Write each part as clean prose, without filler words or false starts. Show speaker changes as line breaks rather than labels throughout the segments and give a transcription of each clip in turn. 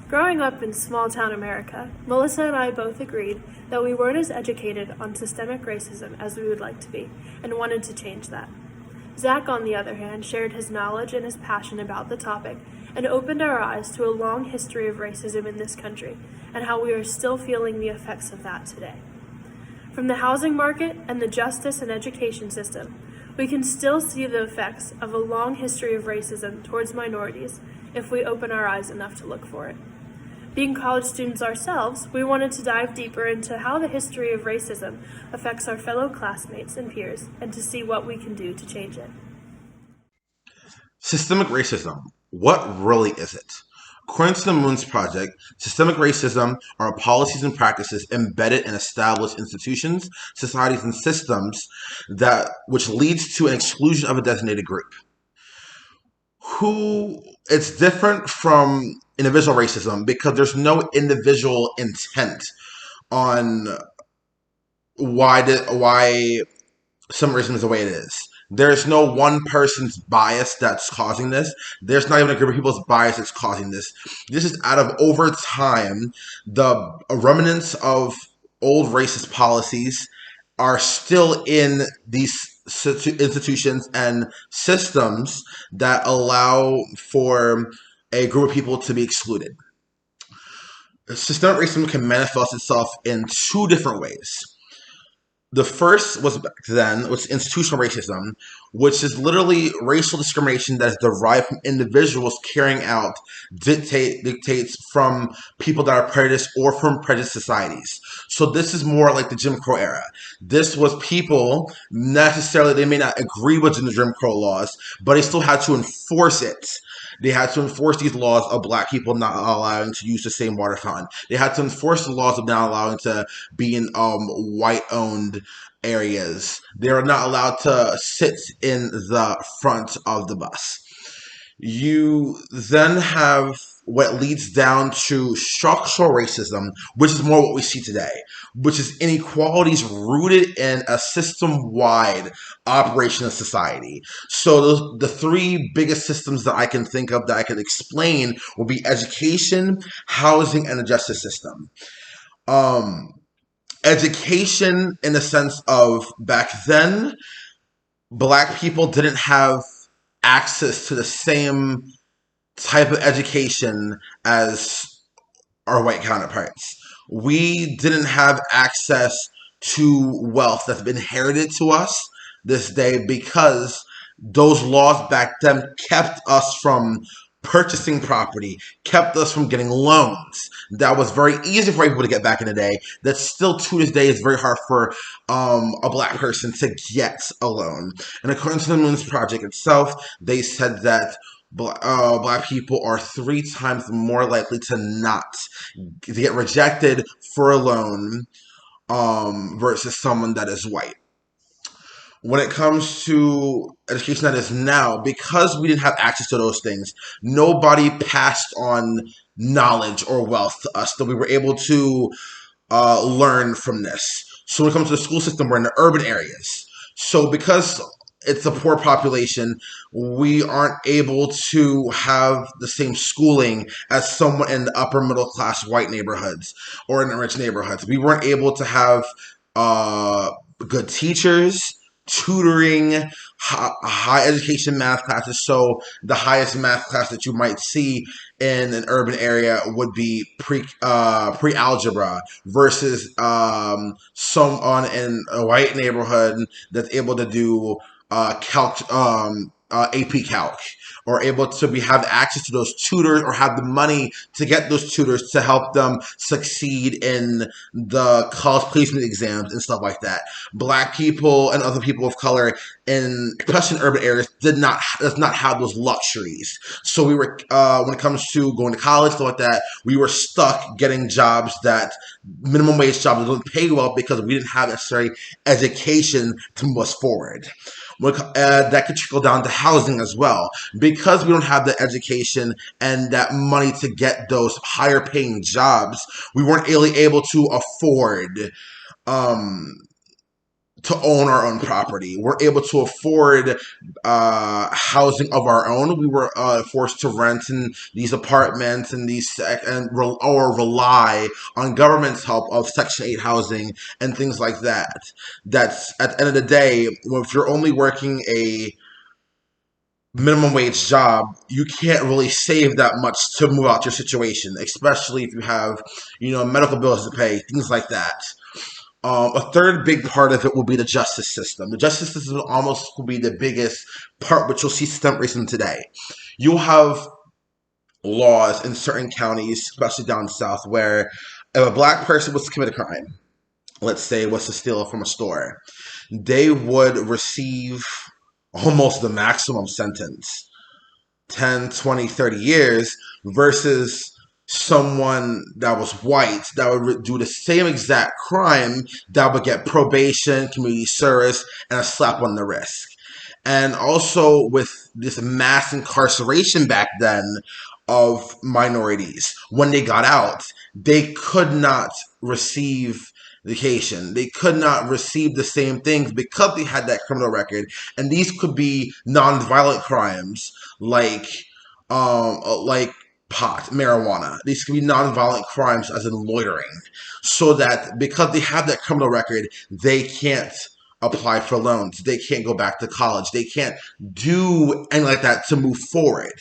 Growing up in small town America, Melissa and I both agreed that we weren't as educated on systemic racism as we would like to be, and wanted to change that. Zach, on the other hand, shared his knowledge and his passion about the topic and opened our eyes to a long history of racism in this country and how we are still feeling the effects of that today. From the housing market and the justice and education system, we can still see the effects of a long history of racism towards minorities if we open our eyes enough to look for it. Being college students ourselves, we wanted to dive deeper into how the history of racism affects our fellow classmates and peers, and to see what we can do to change it.
Systemic racism. What really is it? According to the Moons Project, systemic racism are policies and practices embedded in established institutions, societies, and systems that which leads to an exclusion of a designated group. It's different from individual racism because there's no individual intent on why some racism is the way it is. There's no one person's bias that's causing this. There's not even a group of people's bias that's causing this. This is out of, over time, the remnants of old racist policies are still in these institutions and systems that allow for a group of people to be excluded. Systemic racism can manifest itself in two different ways. The first was back then, was institutional racism, which is literally racial discrimination that is derived from individuals carrying out dictates from people that are prejudiced or from prejudiced societies. So this is more like the Jim Crow era. This was people, necessarily, they may not agree with the Jim Crow laws, but they still had to enforce it. They had to enforce these laws of black people not allowing to use the same water fountain. They had to enforce the laws of not allowing to be in white-owned areas. They are not allowed to sit in the front of the bus. You then have what leads down to structural racism, which is more what we see today, which is inequalities rooted in a system-wide operation of society. So the three biggest systems that I can think of that I can explain will be education, housing, and the justice system. Education, in the sense of back then, black people didn't have access to the same type of education as our white counterparts. We didn't have access to wealth that's been inherited to us this day because those laws back then kept us from purchasing property, kept us from getting loans. That was very easy for people to get back in the day. That still to this day is very hard for a black person to get a loan. And according to the Moons Project itself, they said that black people are 3 times more likely to get rejected for a loan versus someone that is white. When it comes to education that is now, because we didn't have access to those things, nobody passed on knowledge or wealth to us that we were able to learn from this. So when it comes to the school system, we're in the urban areas. So because it's a poor population, we aren't able to have the same schooling as someone in the upper middle class white neighborhoods or in the rich neighborhoods. We weren't able to have good teachers, tutoring, high education math classes. So the highest math class that you might see in an urban area would be pre-algebra versus someone in a white neighborhood that's able to do AP Calc, or able to have access to those tutors or have the money to get those tutors to help them succeed in the college placement exams and stuff like that. Black people and other people of color, especially in urban areas, does not have those luxuries. So we were, when it comes to going to college, stuff like that, we were stuck getting jobs that minimum wage jobs that don't pay well because we didn't have necessary education to move us forward. That could trickle down to housing as well. Because we don't have the education and that money to get those higher paying jobs, we weren't really able to afford to own our own property. We're able to afford housing of our own. We were forced to rent in these apartments and or rely on government's help of Section 8 housing and things like that. That's at the end of the day, if you're only working a minimum wage job, you can't really save that much to move out your situation, especially if you have, medical bills to pay, things like that. A third big part of it will be the justice system. The justice system almost will be the biggest part, which you'll see systemic racism today. You'll have laws in certain counties, especially down south, where if a black person was to commit a crime, let's say it was to steal from a store, they would receive almost the maximum sentence, 10, 20, 30 years, versus someone that was white that would do the same exact crime that would get probation, community service, and a slap on the wrist. And also with this mass incarceration back then of minorities, when they got out, they could not receive vacation. They could not receive the same things because they had that criminal record. And these could be nonviolent crimes like pot, marijuana. These could be nonviolent crimes as in loitering. So that because they have that criminal record, they can't apply for loans. They can't go back to college. They can't do anything like that to move forward.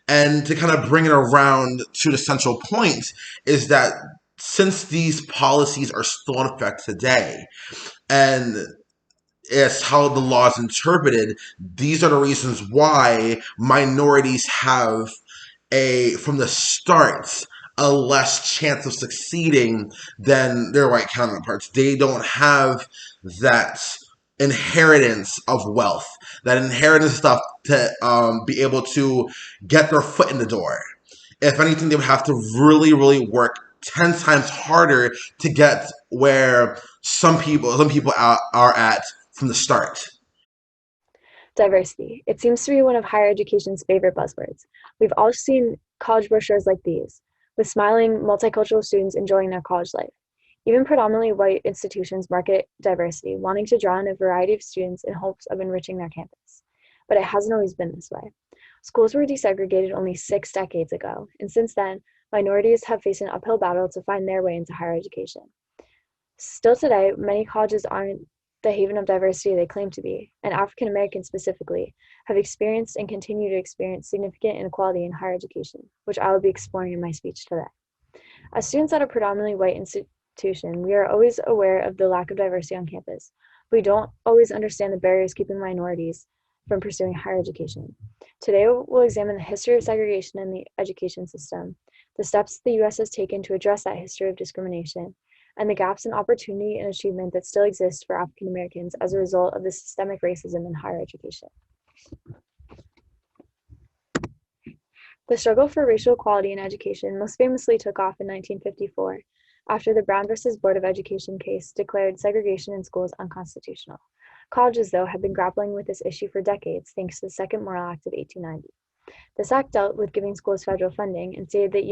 And to kind of bring it around to the central point is that since these policies are still in effect today, and it's how the law is interpreted, these are the reasons why minorities have from the start, a less chance of succeeding than their white counterparts. They don't have that inheritance of wealth, that inheritance stuff to be able to get their foot in the door. If anything, they would have to really, really work 10 times harder to get where some people are at from the start.
Diversity. It seems to be one of higher education's favorite buzzwords. We've all seen college brochures like these, with smiling, multicultural students enjoying their college life. Even predominantly white institutions market diversity, wanting to draw in a variety of students in hopes of enriching their campus. But it hasn't always been this way. Schools were desegregated only 6 decades ago, and since then, minorities have faced an uphill battle to find their way into higher education. Still today, many colleges aren't the haven of diversity they claim to be, and African Americans specifically have experienced and continue to experience significant inequality in higher education, which I will be exploring in my speech today. As students at a predominantly white institution, we are always aware of the lack of diversity on campus. We don't always understand the barriers keeping minorities from pursuing higher education. Today, we'll examine the history of segregation in the education system, the steps the U.S. has taken to address that history of discrimination, and the gaps in opportunity and achievement that still exist for African Americans as a result of the systemic racism in higher education. The struggle for racial equality in education most famously took off in 1954, after the Brown versus Board of Education case declared segregation in schools unconstitutional. Colleges, though, have been grappling with this issue for decades thanks to the Second Morrill Act of 1890. This act dealt with giving schools federal funding and stated that